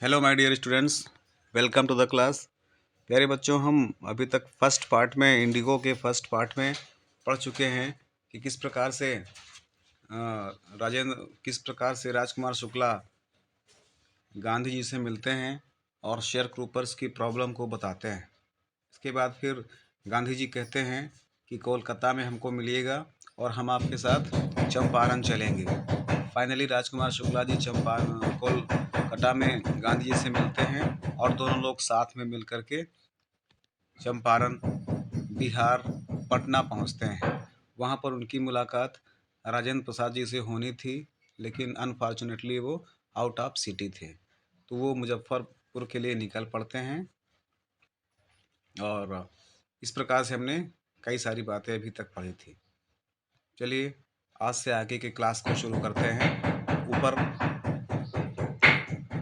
Hello my dear students, welcome to the class. प्यारे बच्चों, हम अभी तक फर्स्ट पार्ट में इंडिगो के फर्स्ट पार्ट में पढ़ चुके हैं कि किस प्रकार से राजकुमार शुक्ला गांधी जी से मिलते हैं और शेयर क्रूपर्स की प्रॉब्लम को बताते हैं। इसके बाद फिर गांधी जी कहते हैं कि कोलकाता में हमको मिलिएगा और हम आपके साथ चंपारण चलेंगे। फाइनली राजकुमार शुक्ला जी कोलकाता में गांधी जी से मिलते हैं और दोनों लोग साथ में मिल करके चंपारण, बिहार, पटना पहुंचते हैं। वहां पर उनकी मुलाकात राजेंद्र प्रसाद जी से होनी थी, लेकिन अनफॉर्चुनेटली वो आउट ऑफ सिटी थे, तो वो मुजफ्फरपुर के लिए निकल पड़ते हैं। और इस प्रकार से हमने कई सारी बातें अभी तक पढ़ी थी। चलिए आज से आगे के क्लास को शुरू करते हैं। ऊपर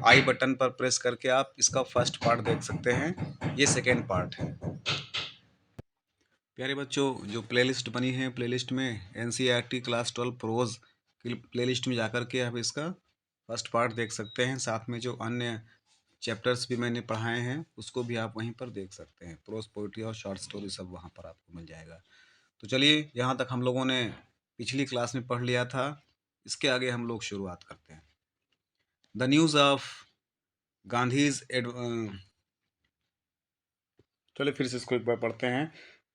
आई बटन पर प्रेस करके आप इसका फर्स्ट पार्ट देख सकते हैं, ये सेकेंड पार्ट है। प्यारे बच्चों, जो प्लेलिस्ट बनी है, प्लेलिस्ट में NCERT क्लास 12 प्रोज की प्लेलिस्ट में जाकर के आप इसका फर्स्ट पार्ट देख सकते हैं। साथ में जो अन्य चैप्टर्स भी मैंने पढ़ाए हैं उसको भी आप वहीं पर देख सकते हैं। प्रोज, पोइट्री और शॉर्ट स्टोरी सब वहाँ पर आपको मिल जाएगा। तो चलिए, यहाँ तक हम लोगों ने पिछली क्लास में पढ़ लिया था, इसके आगे हम लोग शुरुआत करते हैं। द न्यूज़ ऑफ गांधीज चलिए फिर से इसको एक बार पढ़ते हैं।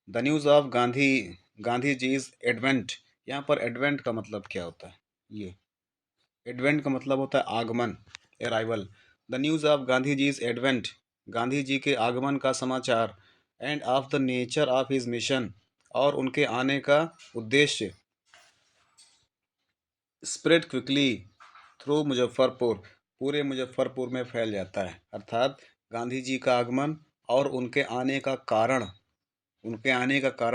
The news of Gandhi ji's advent. यहाँ पर एडवेंट का मतलब क्या होता है? ये एडवेंट का मतलब होता है आगमन, arrival. The news of Gandhi ji's advent, Gandhi ji के आगमन का समाचार। And of the nature of his mission, और उनके आने का उद्देश्य। स्प्रेड क्विकली थ्रू मुजफ्फरपुर, पूरे मुजफ्फरपुर में फैल जाता है। अर्थात गांधी जी का आगमन और उनके आने का कारण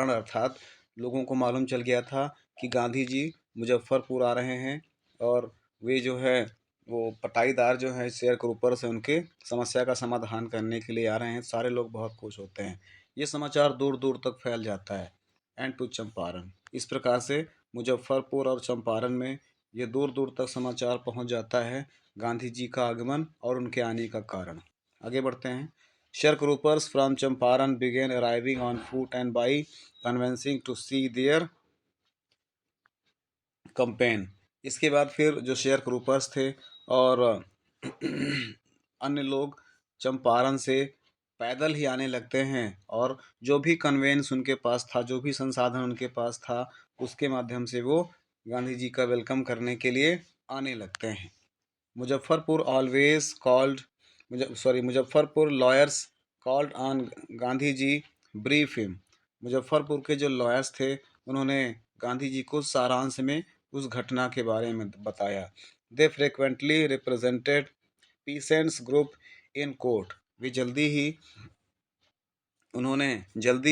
अर्थात लोगों को मालूम चल गया था कि गांधी जी मुजफ्फरपुर आ रहे हैं, और वे जो है वो पटाईदार जो है शेयर क्रूपर से उनके समस्या का समाधान करने के लिए आ रहे हैं। सारे लोग बहुत खुश होते हैं। ये समाचार दूर दूर तक फैल जाता है। एंड टू चंपारण, इस प्रकार से मुजफ्फरपुर और चंपारण में ये दूर दूर तक समाचार पहुंच जाता है गांधी जी का आगमन और उनके आने का कारण। आगे बढ़ते हैं। Sharecroppers from Champaran began arriving on foot and by convincing to see their campaign। इसके बाद फिर जो शेयर क्रूपर्स थे और अन्य लोग चंपारण से पैदल ही आने लगते हैं, और जो भी कन्वेंस उनके पास था, जो भी संसाधन उनके पास था, उसके माध्यम से वो गांधी जी का वेलकम करने के लिए आने लगते हैं। Muzaffarpur always called Muzaffarpur lawyers called on Gandhi ji brief him. Muzaffarpur के जो लॉयर्स थे उन्होंने गांधी जी को सारांश में उस घटना के बारे में बताया। They frequently represented peasants group in court. वे जल्दी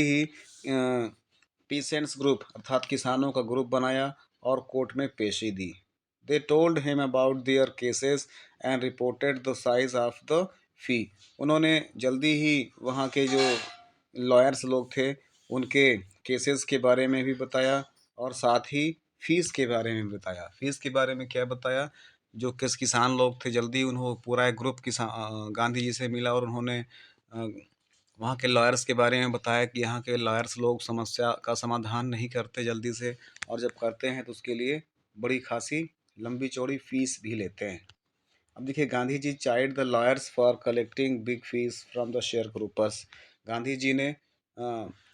ही पीसेंट्स ग्रुप अर्थात किसानों का ग्रुप बनाया और कोर्ट में पेशी दी। They told him about their cases and reported the size of the fee. उन्होंने जल्दी ही वहाँ के जो लॉयर्स लोग थे उनके केसेस के बारे में भी बताया, और साथ ही फीस के बारे में बताया। फीस के बारे में क्या बताया? जो किसान लोग थे, जल्दी उन्होंने पूरा एक ग्रुप गांधी जी से मिला और उन्होंने वहाँ के लॉयर्स के बारे में बताया कि यहाँ के लॉयर्स लोग समस्या का समाधान नहीं करते जल्दी से, और जब करते हैं तो उसके लिए बड़ी खासी लंबी चौड़ी फीस भी लेते हैं। अब देखिए, Gandhi ji chided the lawyers for collecting big fees from the sharecroppers. Gandhi ji ने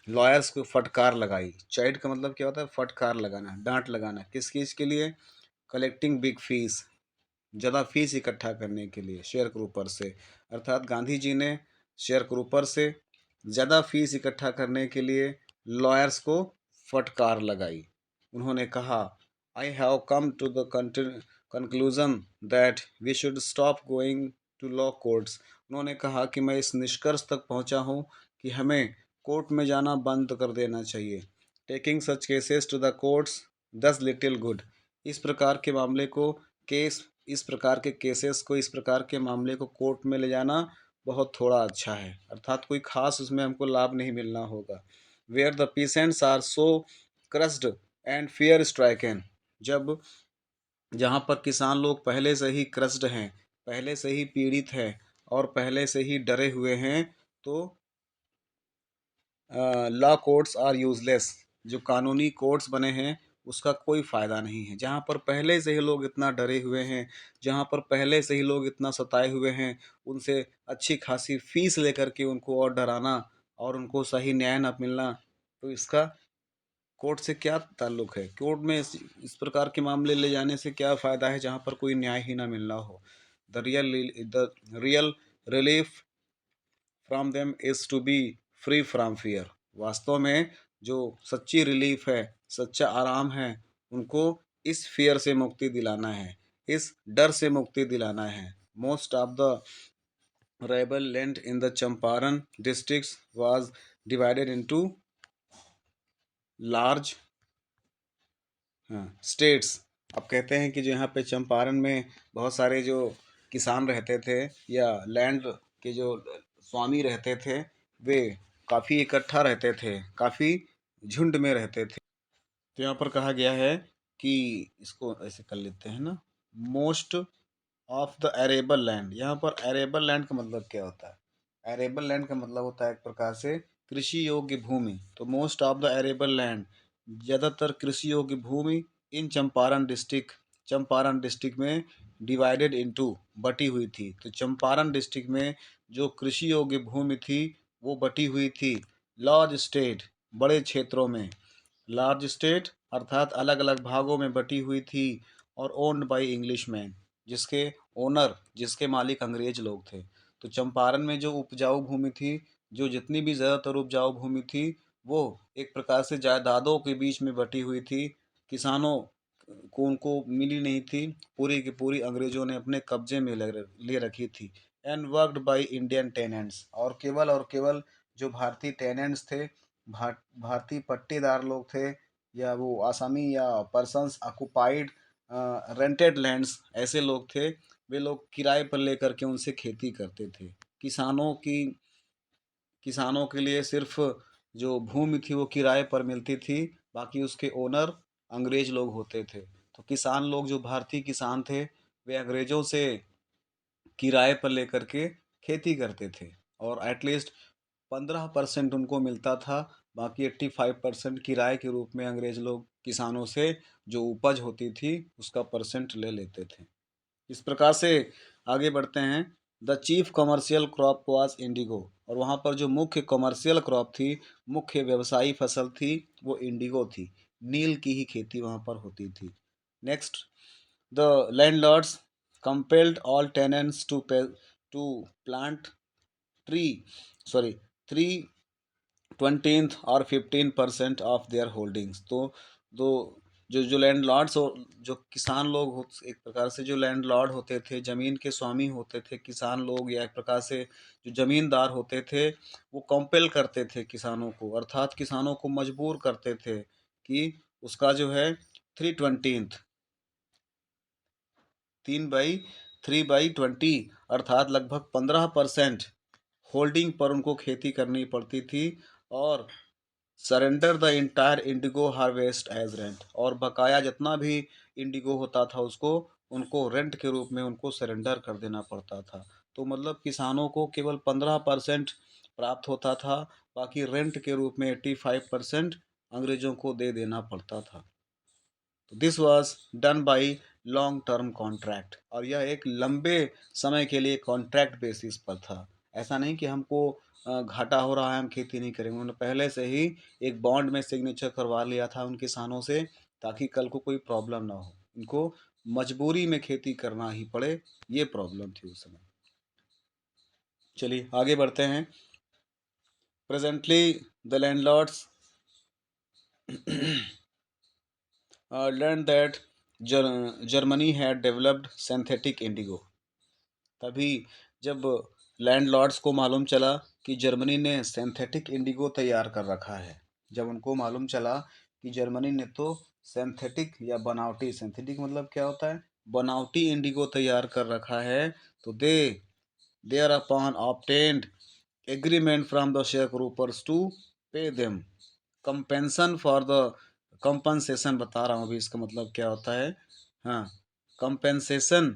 लॉयर्स को फटकार लगाई। चाइड का मतलब क्या होता है? फटकार लगाना, डांट लगाना। किस चीज़ के लिए? कलेक्टिंग बिग फीस, ज़्यादा फीस इकट्ठा करने के लिए शेयर ग्रुपर से। अर्थात गांधी जी ने शेयर ग्रुपर से ज़्यादा फीस इकट्ठा करने के लिए लॉयर्स को फटकार लगाई। उन्होंने कहा, I have come to the conclusion that we should stop going to law courts. उन्होंने कहा कि मैं इस निष्कर्ष तक पहुंचा हूं कि हमें कोर्ट में जाना बंद कर देना चाहिए। Taking such cases to the courts does little good. इस प्रकार के मामले को इस प्रकार के केसेस को, इस प्रकार के मामले को कोर्ट में ले जाना बहुत थोड़ा अच्छा है। अर्थात कोई खास उसमें हमको लाभ नहीं मिलना होगा। Where the peasants are so crushed and fear stricken. जहाँ पर किसान लोग पहले से ही क्रस्ड हैं, पहले से ही पीड़ित हैं और पहले से ही डरे हुए हैं, तो लॉ कोर्ट्स आर यूजलेस, जो कानूनी कोर्ट्स बने हैं उसका कोई फ़ायदा नहीं है। जहाँ पर पहले से ही लोग इतना डरे हुए हैं, जहाँ पर पहले से ही लोग इतना सताए हुए हैं, उनसे अच्छी खासी फीस लेकर के उनको और डराना और उनको सही न्याय ना मिलना, तो इसका कोर्ट से क्या ताल्लुक है? कोर्ट में इस प्रकार के मामले ले जाने से क्या फ़ायदा है जहाँ पर कोई न्याय ही ना मिल रहा हो। The real relief from them is to be free from fear. वास्तव में जो सच्ची रिलीफ है, सच्चा आराम है, उनको इस फियर से मुक्ति दिलाना है, इस डर से मुक्ति दिलाना है। Most of the rebel land in the Champaran districts was divided into large states. अब कहते हैं कि जो यहाँ पे चंपारण में बहुत सारे जो किसान रहते थे या लैंड के जो स्वामी रहते थे, वे काफ़ी इकट्ठा रहते थे, काफ़ी झुंड में रहते थे। तो यहाँ पर कहा गया है कि इसको ऐसे कर लेते हैं ना, most of the arable land. यहाँ पर अरेबल लैंड का मतलब क्या होता है? अरेबल लैंड का मतलब होता है एक प्रकार से कृषि योग्य भूमि। तो most of the arable land, ज़्यादातर कृषि योग्य भूमि इन चंपारण डिस्ट्रिक्ट में डिवाइडेड इनटू, बटी हुई थी। तो चंपारण डिस्ट्रिक्ट में जो कृषि योग्य भूमि थी वो बटी हुई थी लार्ज स्टेट, बड़े क्षेत्रों में। लार्ज स्टेट अर्थात अलग अलग भागों में बटी हुई थी और ओन्ड बाय इंग्लिशमैन, जिसके ओनर, जिसके मालिक अंग्रेज लोग थे। तो चंपारण में जो उपजाऊ भूमि थी, जो जितनी भी ज़्यादातर उपजाऊ भूमि थी, वो एक प्रकार से जायदादों के बीच में बटी हुई थी। किसानों को उनको मिली नहीं थी, पूरी की पूरी अंग्रेजों ने अपने कब्जे में ले रखी थी। And worked by Indian tenants, और केवल जो भारतीय टेनेंट्स थे, भारतीय पट्टेदार लोग थे, या वो आसामी या पर्सन्स ऑक्युपाइड रेंटेड लैंड्स, ऐसे लोग थे, वे लोग किराए पर लेकर के उनसे खेती करते थे। किसानों की किसानों के लिए सिर्फ जो भूमि थी वो किराए पर मिलती थी, बाकी उसके ओनर अंग्रेज लोग होते थे। तो किसान लोग, जो भारतीय किसान थे, वे अंग्रेजों से किराए पर लेकर के खेती करते थे और एटलीस्ट 15% उनको मिलता था। बाकी 85% किराए के रूप में अंग्रेज लोग किसानों से जो उपज होती थी उसका परसेंट ले लेते थे। इस प्रकार से आगे बढ़ते हैं। The chief commercial crop was Indigo, और वहाँ पर जो मुख्य कमर्शियल क्रॉप थी, मुख्य व्यवसायी फसल थी, वो इंडिगो थी। नील की ही खेती वहाँ पर होती थी। Next, the landlords compelled all tenants to plant tree sorry 3/20 और 15% ऑफ देयर होल्डिंग्स। तो दो जो जो लैंडलॉर्ड्स और जो किसान लोग एक प्रकार से जो लैंडलॉर्ड होते थे, ज़मीन के स्वामी होते थे किसान लोग, या एक प्रकार से जो ज़मींदार होते थे, वो कंपेल करते थे किसानों को, अर्थात किसानों को मजबूर करते थे कि उसका जो है 3/20, 3/20 अर्थात लगभग 15% होल्डिंग पर उनको खेती करनी पड़ती थी, और surrender the entire indigo harvest as rent, और बकाया जितना भी इंडिगो होता था उसको उनको रेंट के रूप में उनको सरेंडर कर देना पड़ता था। तो मतलब किसानों को केवल 15% प्राप्त होता था, बाकी रेंट के रूप में 85% अंग्रेजों को दे देना पड़ता था। तो this was done by long term contract, और यह एक लंबे समय के लिए कॉन्ट्रैक्ट बेसिस पर था। ऐसा नहीं कि हमको घाटा हो रहा है हम खेती नहीं करेंगे। उन्होंने पहले से ही एक बॉन्ड में सिग्नेचर करवा लिया था उन किसानों से, ताकि कल को कोई प्रॉब्लम ना हो, इनको मजबूरी में खेती करना ही पड़े, ये प्रॉब्लम थी उस समय। चलिए आगे बढ़ते हैं। Presently the landlords learned that Germany had developed synthetic indigo। तभी जब लैंडलॉर्ड्स को मालूम चला कि जर्मनी ने सिंथेटिक इंडिगो तैयार कर रखा है, जब उनको मालूम चला कि जर्मनी ने तो सिंथेटिक या बनावटी, सिंथेटिक मतलब क्या होता है, बनावटी इंडिगो तैयार कर रखा है, तो thereupon obtained agreement from the sharecroppers to pay them compensation for the, compensation बता रहा हूँ अभी इसका मतलब क्या होता है। हाँ, compensation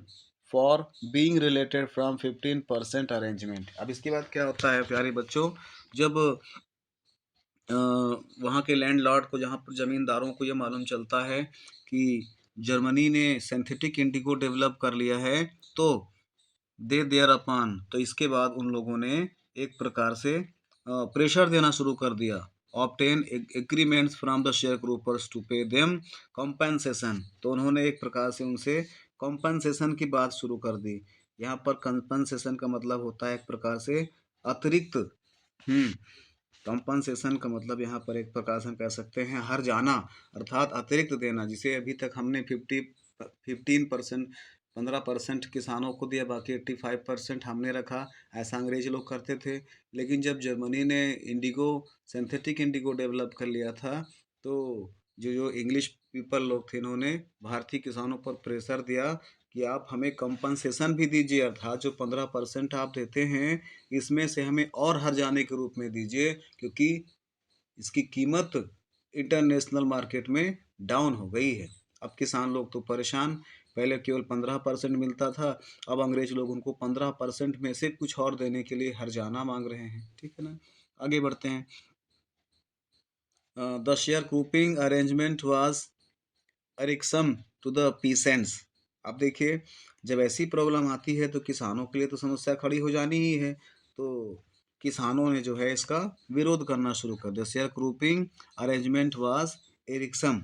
for being related from 15% arrangement. अब इसके बाद क्या होता है प्यारे बच्चों, जब वहाँ के लैंडलॉर्ड को, जहाँ पर ज़मींदारों को ये मालूम चलता है कि जर्मनी ने सिंथेटिक इंडिगो डेवलप कर लिया है, तो दे देयर अपान, तो इसके बाद उन लोगों ने एक प्रकार से प्रेशर देना शुरू कर दिया। Obtain agreements from the sharecroppers to pay them compensation, तो उन्होंने एक प्रकार से उनसे कॉम्पेंसेशन की बात शुरू कर दी। यहाँ पर कॉम्पेंसेशन का मतलब होता है एक प्रकार से अतिरिक्त। कॉम्पनसेशन का मतलब यहाँ पर एक प्रकार से हम कह सकते हैं हर जाना, अर्थात अतिरिक्त देना। जिसे अभी तक हमने 15% 15% किसानों को दिया, बाकी 85% हमने रखा, ऐसा अंग्रेज लोग करते थे। लेकिन जब जर्मनी ने इंडिगो, सिंथेटिक इंडिगो डेवलप कर लिया था, तो जो जो इंग्लिश पीपल लोग थे, इन्होंने भारतीय किसानों पर प्रेशर दिया कि आप हमें कंपनसेशन भी दीजिए, अर्थात जो 15% आप देते हैं इसमें से हमें और हर्जाने के रूप में दीजिए, क्योंकि इसकी कीमत इंटरनेशनल मार्केट में डाउन हो गई है। अब किसान लोग तो परेशान, पहले केवल 15% मिलता था, अब अंग्रेज लोग उनको 15% में से कुछ और देने के लिए हर्जाना मांग रहे हैं। ठीक है ना, आगे बढ़ते हैं। The sharecropping arrangement was irksome to the peasants. अब देखिए, जब ऐसी प्रॉब्लम आती है तो किसानों के लिए तो समस्या खड़ी हो जानी ही है, तो किसानों ने जो है इसका विरोध करना शुरू कर दिया। Sharecropping arrangement was irksome.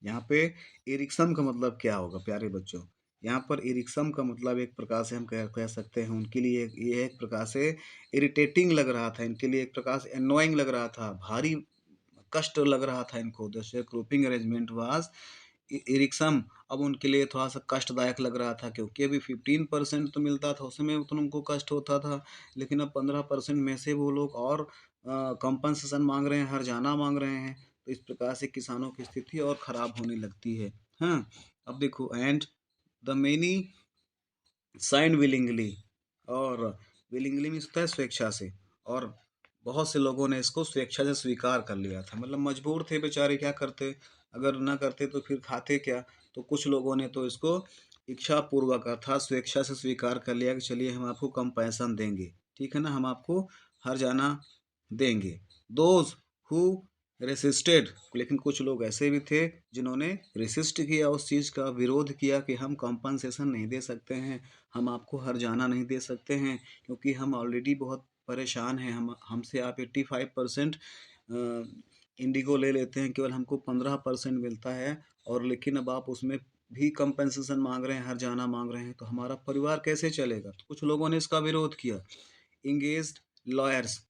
यहाँ पे एरिक्सम का मतलब क्या होगा प्यारे बच्चों, यहाँ पर एरिक्सम का मतलब एक प्रकार से हम कह सकते हैं उनके लिए ये एक प्रकार से इरिटेटिंग लग रहा था, इनके लिए एक प्रकार से एनोइंग लग रहा था, भारी कष्ट लग रहा था इनको। The sharecropping arrangement was irksome. अब उनके लिए थोड़ा सा कष्टदायक लग रहा था, क्योंकि अभी 15% तो मिलता था, उसमें तो उनको कष्ट होता था, लेकिन अब 15% में से वो लोग और कंपनसेशन मांग रहे हैं, हर्जाना मांग रहे हैं, तो इस प्रकार से किसानों की स्थिति और ख़राब होने लगती है। हाँ, अब देखो, and the many sign willingly, और विलिंगली मीन्स होता है स्वेच्छा से, और बहुत से लोगों ने इसको स्वेच्छा से स्वीकार कर लिया था, मतलब मजबूर थे बेचारे, क्या करते, अगर ना करते तो फिर खाते क्या। तो कुछ लोगों ने तो इसको इच्छा पूर्वक अर्थात स्वेच्छा से स्वीकार कर लिया कि चलिए हम आपको कंपेंसेशन देंगे, ठीक है ना, हम आपको हर जाना देंगे। दोज हु रेसिस्टेड, लेकिन कुछ लोग ऐसे भी थे जिन्होंने रेसिस्ट किया, उस चीज़ का विरोध किया कि हम कंपनसेशन नहीं दे सकते हैं, हम आपको हर जाना नहीं दे सकते हैं, क्योंकि हम ऑलरेडी बहुत परेशान हैं, हम हमसे आप 85% इंडिगो ले लेते हैं, केवल हमको 15% मिलता है, और लेकिन अब आप उसमें भी कंपनसेशन मांग रहे हैं, हर जाना मांग रहे हैं, तो हमारा परिवार कैसे चलेगा। तो कुछ लोगों ने इसका विरोध किया। इंगेज्ड लॉयर्स,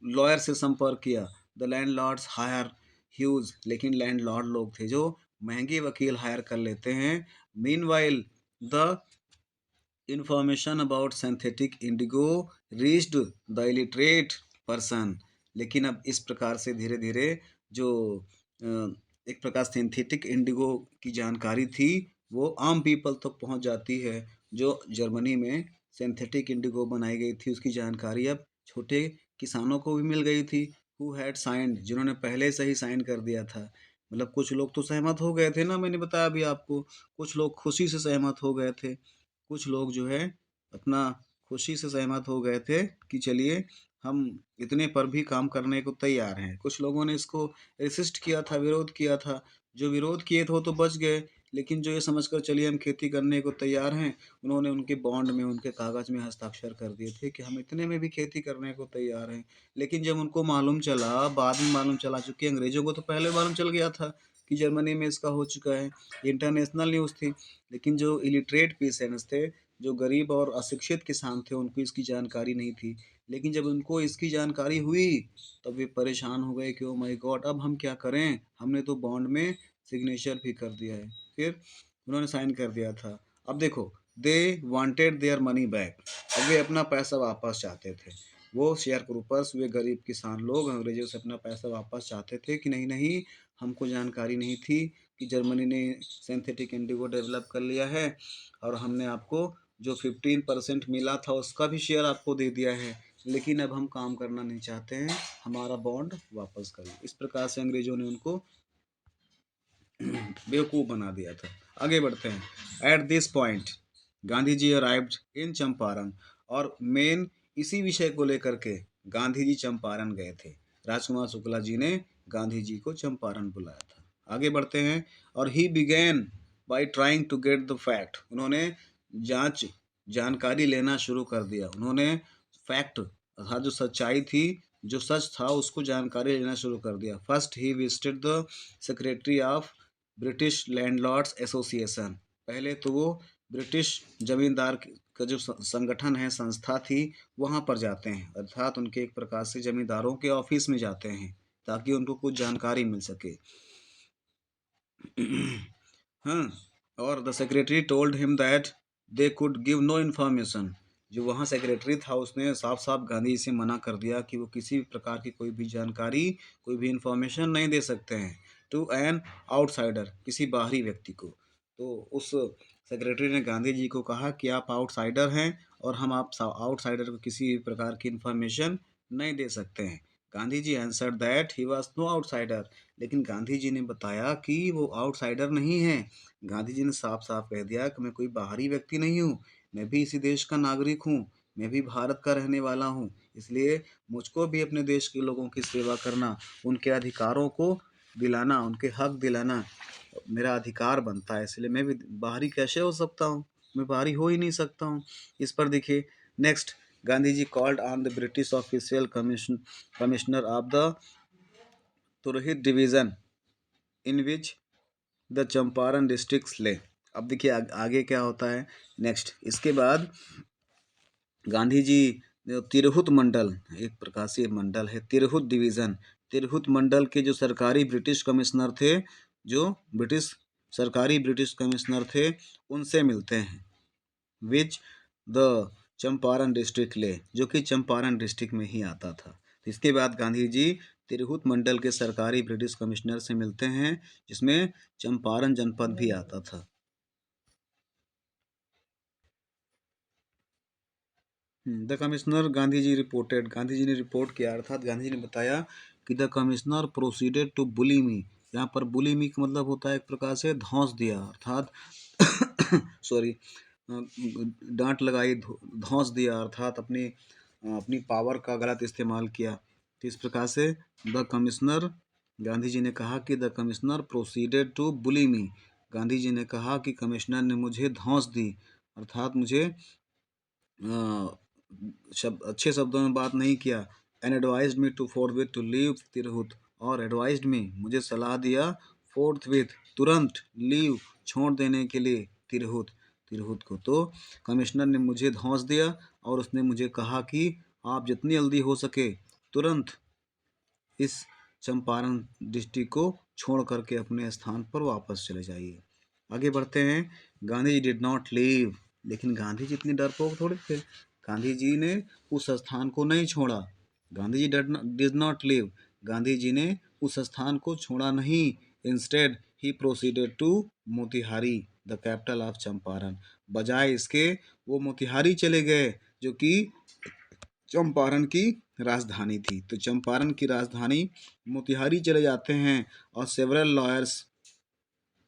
लॉयर से संपर्क किया। द लैंडलॉर्ड्स हायर ह्यूज, लेकिन लैंडलॉर्ड लोग थे जो महंगे वकील हायर कर लेते हैं। Meanwhile the information about synthetic Indigo reached the illiterate person, लेकिन अब इस प्रकार से धीरे धीरे जो एक प्रकार सिंथेटिक इंडिगो की जानकारी थी वो आम पीपल तक पहुंच जाती है। जो जर्मनी में सिंथेटिक इंडिगो बनाई गई थी उसकी जानकारी अब छोटे किसानों को भी मिल गई थी, हु हैड साइंड, जिन्होंने पहले से ही साइन कर दिया था। मतलब कुछ लोग तो सहमत हो गए थे ना, मैंने बताया अभी आपको, कुछ लोग खुशी से सहमत हो गए थे, कुछ लोग जो है अपना खुशी से सहमत हो गए थे कि चलिए हम इतने पर भी काम करने को तैयार हैं। कुछ लोगों ने इसको रेसिस्ट किया था, विरोध किया था। जो विरोध किए थे वो तो बच गए, लेकिन जो ये समझकर चलिए हम खेती करने को तैयार हैं, उन्होंने उनके बॉन्ड में, उनके कागज़ में हस्ताक्षर कर दिए थे कि हम इतने में भी खेती करने को तैयार हैं। लेकिन जब उनको मालूम चला, बाद में मालूम चला, चूँकि अंग्रेज़ों को तो पहले मालूम चल गया था कि जर्मनी में इसका हो चुका है, इंटरनेशनल न्यूज़ थी। लेकिन जो इलिटरेट पीसेंट्स थे, जो गरीब और अशिक्षित किसान थे, उनको इसकी जानकारी नहीं थी। लेकिन जब उनको इसकी जानकारी हुई तब वे परेशान हो गए कि ओ माय गॉड, अब हम क्या करें, हमने तो बॉन्ड में सिग्नेचर भी कर दिया है। फिर उन्होंने साइन कर दिया था। अब देखो, they wanted their money back, अब वे अपना पैसा वापस चाहते थे। वो शेयर ग्रुपर्स, वे गरीब किसान लोग अंग्रेजों से अपना पैसा वापस चाहते थे कि नहीं नहीं, हमको जानकारी नहीं थी कि जर्मनी ने सिंथेटिक इंडिगो डेवलप कर लिया है, और हमने आपको जो 15% मिला था उसका भी शेयर आपको दे दिया है, लेकिन अब हम काम करना नहीं चाहते हैं, हमारा बॉन्ड वापस करिए। इस प्रकार से अंग्रेजों ने उनको बेवकूफ़ बना दिया था। आगे बढ़ते हैं। At this point, Gandhi ji arrived in Champaran, और मेन इसी विषय को लेकर के गांधी जी चंपारण गए थे। राजकुमार शुक्ला जी ने गांधी जी को चंपारण बुलाया था। आगे बढ़ते हैं। और he began by trying to get the fact, उन्होंने जांच जानकारी लेना शुरू कर दिया। उन्होंने फैक्ट अर्थात जो सच्चाई थी, जो सच था, उसको जानकारी लेना शुरू कर दिया। First he visited the secretary of British landlords association, पहले तो वो ब्रिटिश जमींदार का जो संगठन है, संस्था थी, वहाँ पर जाते हैं, अर्थात उनके एक प्रकार से जमींदारों के ऑफिस में जाते हैं ताकि उनको कुछ जानकारी मिल सके। हाँ, और the secretary told him that they could give no information, जो वहाँ सेक्रेटरी था उसने साफ साफ गांधी जी से मना कर दिया कि वो किसी भी प्रकार की कोई भी जानकारी, कोई भी इन्फॉर्मेशन नहीं दे सकते हैं टू एन आउटसाइडर, किसी बाहरी व्यक्ति को। तो उस सेक्रेटरी ने गांधी जी को कहा कि आप आउटसाइडर हैं और हम आप आउटसाइडर को किसी भी प्रकार की इन्फॉर्मेशन नहीं दे सकते हैं। Gandhi ji answered that he was no outsider, लेकिन गांधी जी ने बताया कि वो आउटसाइडर नहीं है। गांधी जी ने साफ साफ कह दिया कि मैं कोई बाहरी व्यक्ति नहीं हूँ, मैं भी इसी देश का नागरिक हूँ, मैं भी भारत का रहने वाला हूँ, इसलिए मुझको भी अपने देश के लोगों की सेवा करना, उनके अधिकारों को दिलाना, उनके हक दिलाना मेरा अधिकार बनता है, इसलिए मैं भी बाहरी कैसे हो सकता हूँ, मैं बाहरी हो ही नहीं सकता हूँ। इस पर देखिए next, Gandhi ji called on the British official commissioner of the Tirhut division in which the Champaran district lay. अब देखिए आगे क्या होता है नेक्स्ट, इसके बाद गांधी जी तिरहुत मंडल, एक प्रकार से मंडल है तिरहुत डिवीजन, तिरहुत मंडल के जो सरकारी ब्रिटिश कमिश्नर थे, जो ब्रिटिश सरकारी ब्रिटिश कमिश्नर थे, उनसे मिलते हैं। विच द चंपारण डिस्ट्रिक्ट ले, जो कि चंपारण डिस्ट्रिक्ट में ही आता था। इसके बाद गांधी जी तिरहुत मंडल के सरकारी ब्रिटिश कमिश्नर से मिलते हैं, जिसमें चंपारण जनपद भी आता था। The commissioner Gandhi ji reported, Gandhi ji ने रिपोर्ट किया, अर्थात गांधी जी ने बताया कि the commissioner proceeded to bully me. यहाँ पर बुली मी का मतलब होता है एक प्रकार से धौंस दिया, अर्थात सॉरी, डांट लगाई, धौंस दिया, अर्थात अपनी अपनी पावर का गलत इस्तेमाल किया। तो इस प्रकार से द कमिश्नर, गांधी जी ने कहा कि the commissioner proceeded to bully me, Gandhi ji ने कहा कि कमिश्नर ने मुझे धौंस दी, अर्थात मुझे अच्छे शब्दों में बात नहीं किया। And advised me to forthwith to leave Tirhut, और एडवाइज्ड मी, मुझे सलाह दिया, फोर्थविथ, तुरंत, लीव, छोड़ देने के लिए तिरहुत, तिरहुत को। तो कमिश्नर ने मुझे धौंस दिया और उसने मुझे कहा कि आप जितनी जल्दी हो सके तुरंत इस चंपारण डिस्ट्रिक्ट को छोड़ करके अपने स्थान पर वापस चले जाइए। आगे बढ़ते हैं। Gandhi ji did not leave, लेकिन गांधी जी इतने डरपोक थोड़े थे, गांधी जी ने उस स्थान को नहीं छोड़ा। Gandhi ji did not leave, Gandhi ji ने उस स्थान को छोड़ा नहीं। Instead he proceeded to Motihari, the capital of Champaran, बजाय इसके वो मोतिहारी चले गए, जो कि चंपारण की राजधानी थी। तो चंपारण की राजधानी मोतिहारी चले जाते हैं, और सेवरल लॉयर्स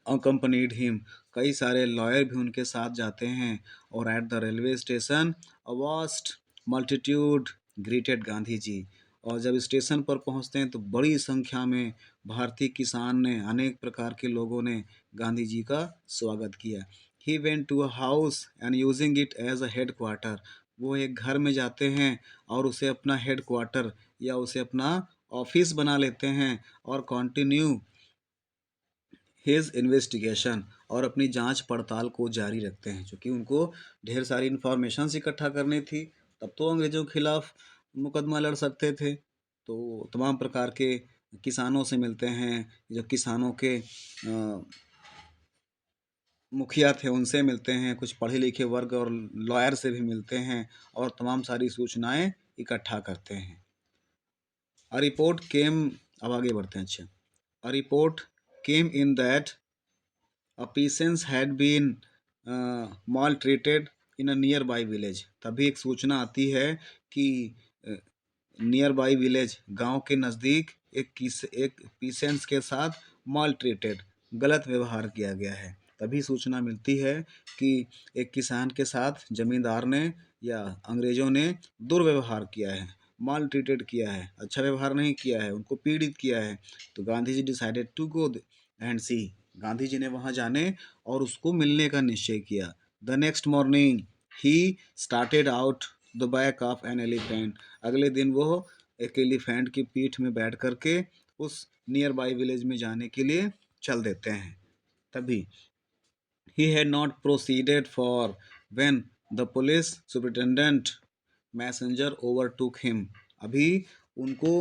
अकम्पनीड हिम, कई सारे लॉयर भी उनके साथ जाते हैं। और at the railway station a vast multitude greeted Gandhi ji, और जब स्टेशन पर पहुंचते हैं तो बड़ी संख्या में भारतीय किसान ने, अनेक प्रकार के लोगों ने गांधी जी का स्वागत किया। He went to a house and using it as a head quarter, वो एक घर में जाते हैं और उसे अपना हेड क्वार्टर या उसे अपना ऑफिस बना लेते हैं, और कंटिन्यू हिज इन्वेस्टिगेशन, और अपनी जांच पड़ताल को जारी रखते हैं, क्योंकि उनको ढेर सारी इंफॉर्मेशन इकट्ठा करनी थी। तब तो अंग्रेजों के खिलाफ मुकदमा लड़ सकते थे। तो तमाम प्रकार के किसानों से मिलते हैं, जो किसानों के मुखिया थे उनसे मिलते हैं, कुछ पढ़े लिखे वर्ग और लॉयर से भी मिलते हैं, और तमाम सारी सूचनाएं इकट्ठा करते हैं। अ रिपोर्ट केम, अब आगे बढ़ते हैं। अच्छा, a report came in that a peasant had been maltreated in a nearby village, तभी एक सूचना आती है कि नियर बाई विलेज, गांव के नज़दीक एक पीसेंट्स के साथ माल ट्रीटेड, गलत व्यवहार किया गया है। तभी सूचना मिलती है कि एक किसान के साथ जमींदार ने या अंग्रेजों ने दुर्व्यवहार किया है, माल ट्रीटेड किया है, अच्छा व्यवहार नहीं किया है, उनको पीड़ित किया है। तो Gandhi ji decided to go and सी, गांधी जी ने वहां जाने और उसको मिलने का निश्चय किया। The next morning he started out the back of an elephant, अगले दिन वो एक एलिफेंट की पीठ में बैठ करके उस नियर बाई विलेज में जाने के लिए चल देते हैं। तभी he had not proceeded far when the police superintendent messenger overtook him, अभी उनको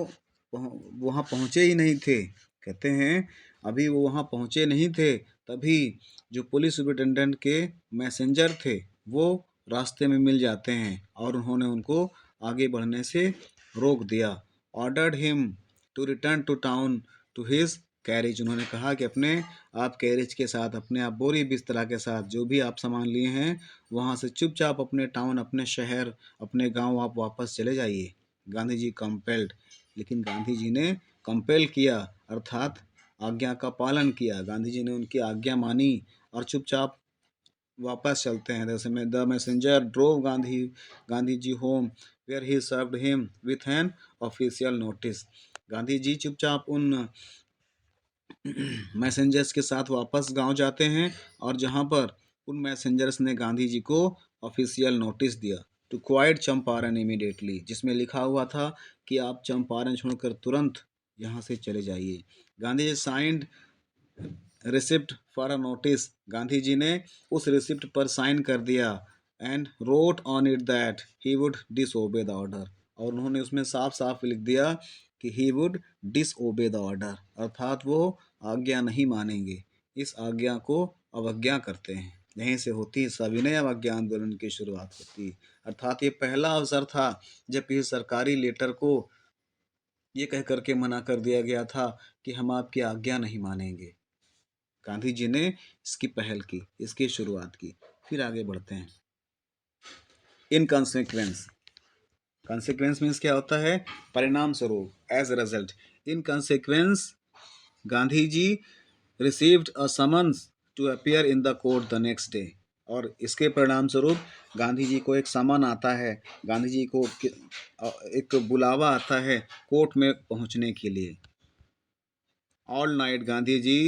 वहाँ पहुँचे ही नहीं थे, कहते हैं अभी वो वहाँ पहुँचे नहीं थे, तभी जो पुलिस सुपरिटेंडेंट के मैसेंजर थे वो रास्ते में मिल जाते हैं और उन्होंने उनको आगे बढ़ने से रोक दिया। Ordered him to return to town to his carriage, उन्होंने कहा कि अपने आप कैरेज के साथ, अपने आप बोरी बिस्तरा के साथ जो भी आप सामान लिए हैं वहाँ से चुपचाप अपने टाउन, अपने शहर, अपने गांव आप वापस चले जाइए। गांधी जी कंपेल्ड, लेकिन गांधी जी ने कंपेल किया अर्थात आज्ञा का पालन किया। गांधी जी ने उनकी आज्ञा मानी और चुपचाप वापस चलते हैं। जैसे में the messenger drove Gandhi ji home where he served him with an official notice, Gandhi ji चुपचाप उन मैसेंजर्स के साथ वापस गांव जाते हैं और जहां पर उन मैसेंजर्स ने गांधी जी को ऑफिशियल नोटिस दिया टू क्वाइट चंपारण इमीडिएटली, जिसमें लिखा हुआ था कि आप चंपारण छोड़कर तुरंत यहाँ से चले जाइए। Gandhi ji signed receipt for a notice, Gandhi ji ने उस रिसिप्ट पर साइन कर दिया and wrote on it that he would disobey the order, और उन्होंने उसमें साफ साफ लिख दिया कि he would disobey the order, अर्थात वो आज्ञा नहीं मानेंगे, इस आज्ञा को अवज्ञा करते हैं। यहीं से होती सविनय अवज्ञा आंदोलन की शुरुआत होती, अर्थात ये पहला अवसर था जब किसी सरकारी लेटर को ये कह करके मना कर दिया गया था कि हम आपकी आज्ञा नहीं मानेंगे। गांधी जी ने इसकी पहल की, इसकी शुरुआत की। फिर आगे बढ़ते हैं। इन कंसिक्वेंस, कंसिक्वेंस मीन्स क्या होता है, परिणाम स्वरूप, as a result. In consequence Gandhi ji received a summons to appear in the court the next day, और इसके परिणाम स्वरूप गांधी जी को एक समन आता है, गांधी जी को एक बुलावा आता है कोर्ट में पहुंचने के लिए। All night Gandhi ji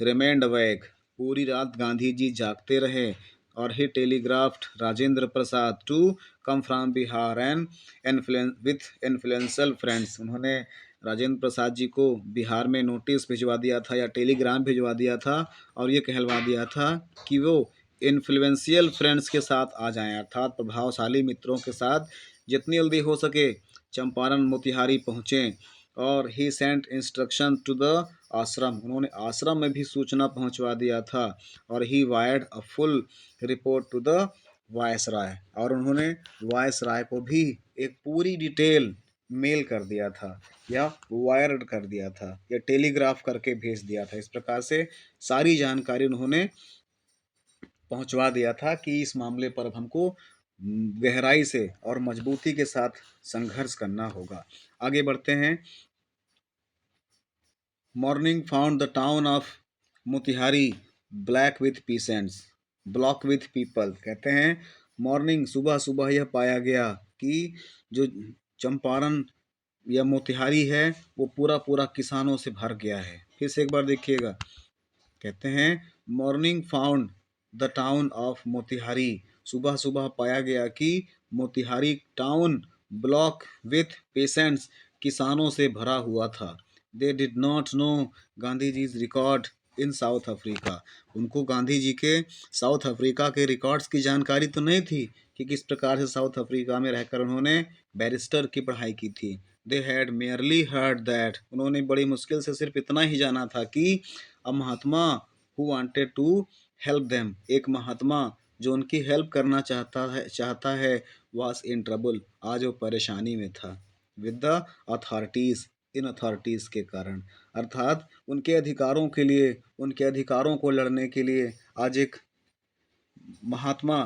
remained awake, पूरी रात गांधी जी जागते रहे, और he telegraphed Rajendra Prasad to come from Bihar and with influential friends, उन्होंने राजेंद्र प्रसाद जी को बिहार में नोटिस भिजवा दिया था या टेलीग्राम भिजवा दिया था और ये कहलवा दिया था कि वो इन्फ्लुएंशियल फ्रेंड्स के साथ आ जाएं, अर्थात प्रभावशाली मित्रों के साथ जितनी जल्दी हो सके चंपारण मोतिहारी पहुँचें। और ही सेंट इंस्ट्रक्शन टू द आश्रम, उन्होंने आश्रम में भी सूचना पहुंचवा दिया था। और he wired a full report to the viceroy, और उन्होंने वायसराय को भी एक पूरी डिटेल मेल कर दिया था या वायर्ड कर दिया था या टेलीग्राफ करके भेज दिया था। इस प्रकार से सारी जानकारी उन्होंने पहुंचवा दिया था कि इस मामले पर अब हमको गहराई से और मजबूती के साथ संघर्ष करना होगा। आगे बढ़ते हैं। Morning found the town of Motihari black with peasants, block with people, कहते हैं मॉर्निंग सुबह सुबह यह पाया गया कि जो चंपारण या मोतिहारी है वो पूरा पूरा किसानों से भर गया है। फिर से एक बार देखिएगा, कहते हैं morning found the town of Motihari, सुबह सुबह पाया गया कि Motihari town block with peasants, किसानों से भरा हुआ था। They did not know Gandhi ji record in South Africa, उनको गांधी जी के साउथ अफ्रीका के रिकॉर्ड्स की जानकारी तो नहीं थी कि किस प्रकार से साउथ अफ्रीका में रहकर उन्होंने बैरिस्टर की पढ़ाई की थी। They had merely heard that, उन्होंने बड़ी मुश्किल से सिर्फ इतना ही जाना था कि a mahatma who wanted to help them, एक महात्मा जो उनकी हेल्प करना चाहता है वाज इन ट्रबल, आज वो परेशानी में था। With the authorities, in authorities के कारण, अर्थात उनके अधिकारों के लिए, उनके अधिकारों को लड़ने के लिए आज एक महात्मा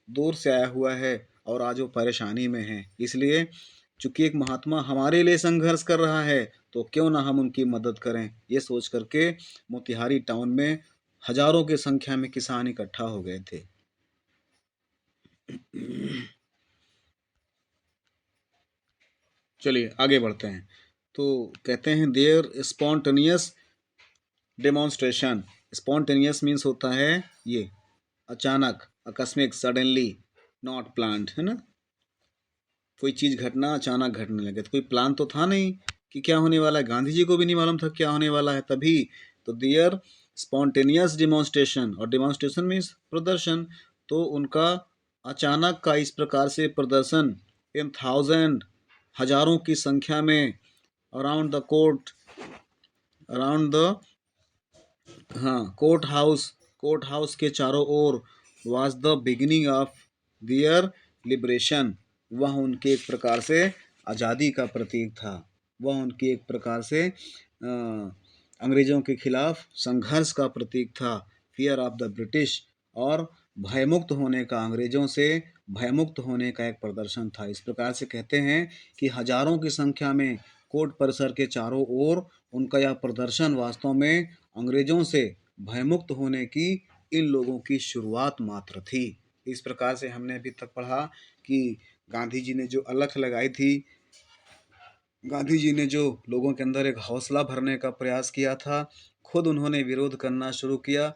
दूर से आया हुआ है और आज वो परेशानी में है। इसलिए चूंकि एक महात्मा हमारे लिए संघर्ष कर रहा है तो क्यों ना हम उनकी मदद करें, ये सोच करके मोतिहारी टाउन में हजारों की संख्या में किसान इकट्ठा हो गए थे। चलिए आगे बढ़ते हैं। तो कहते हैं there spontaneous demonstration. Spontaneous means होता है ये अचानक, आकस्मिक, सडनली, नॉट प्लान्ड, है ना। कोई चीज़ घटना अचानक घटने लगे, तो कोई प्लान तो था नहीं कि क्या होने वाला है। गांधी जी को भी नहीं मालूम था क्या होने वाला है। तभी तो देयर स्पॉन्टेनियस डिमॉन्स्ट्रेशन, और डिमॉन्स्ट्रेशन मीन्स प्रदर्शन, तो उनका अचानक का इस प्रकार से प्रदर्शन इन थाउजेंड, हजारों की संख्या में, around the court, around the, हाँ, कोर्ट हाउस के चारों ओर, was the beginning of their liberation. वह उनके एक प्रकार से आज़ादी का प्रतीक था। वह उनकी एक प्रकार से अंग्रेज़ों के खिलाफ संघर्ष का प्रतीक था। फियर ऑफ द ब्रिटिश, और भयमुक्त होने का, अंग्रेज़ों से भयमुक्त होने का एक प्रदर्शन था। इस प्रकार से कहते हैं कि हजारों की संख्या में कोर्ट परिसर के चारों ओर उनका यह प्रदर्शन वास्तव में अंग्रेज़ों से भयमुक्त होने की इन लोगों की शुरुआत मात्र थी। इस प्रकार से हमने अभी तक पढ़ा कि गांधी जी ने जो अलख लगाई थी, गांधी जी ने जो लोगों के अंदर एक हौसला भरने का प्रयास किया था, खुद उन्होंने विरोध करना शुरू किया,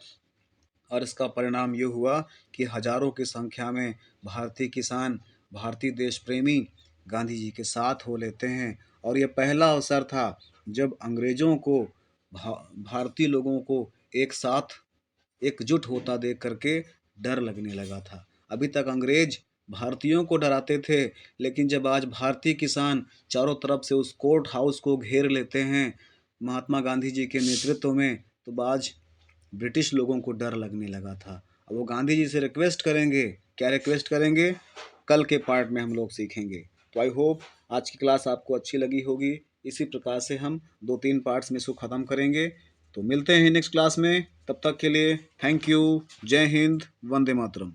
और इसका परिणाम ये हुआ कि हजारों की संख्या में भारतीय किसान, भारतीय देश प्रेमी गांधी जी के साथ हो लेते हैं। और ये पहला अवसर था जब अंग्रेज़ों को भारतीय लोगों को एक साथ एकजुट होता देख करके डर लगने लगा था। अभी तक अंग्रेज भारतीयों को डराते थे, लेकिन जब आज भारतीय किसान चारों तरफ से उस कोर्ट हाउस को घेर लेते हैं महात्मा गांधी जी के नेतृत्व में, तो आज ब्रिटिश लोगों को डर लगने लगा था। अब वो गांधी जी से रिक्वेस्ट करेंगे, क्या रिक्वेस्ट करेंगे, कल के पार्ट में हम लोग सीखेंगे। तो आई होप आज की क्लास आपको अच्छी लगी होगी। इसी प्रकार से हम 2-3 पार्ट्स में इसको ख़त्म करेंगे। तो मिलते हैं नेक्स्ट क्लास में, तब तक के लिए थैंक यू। जय हिंद, वंदे मातरम।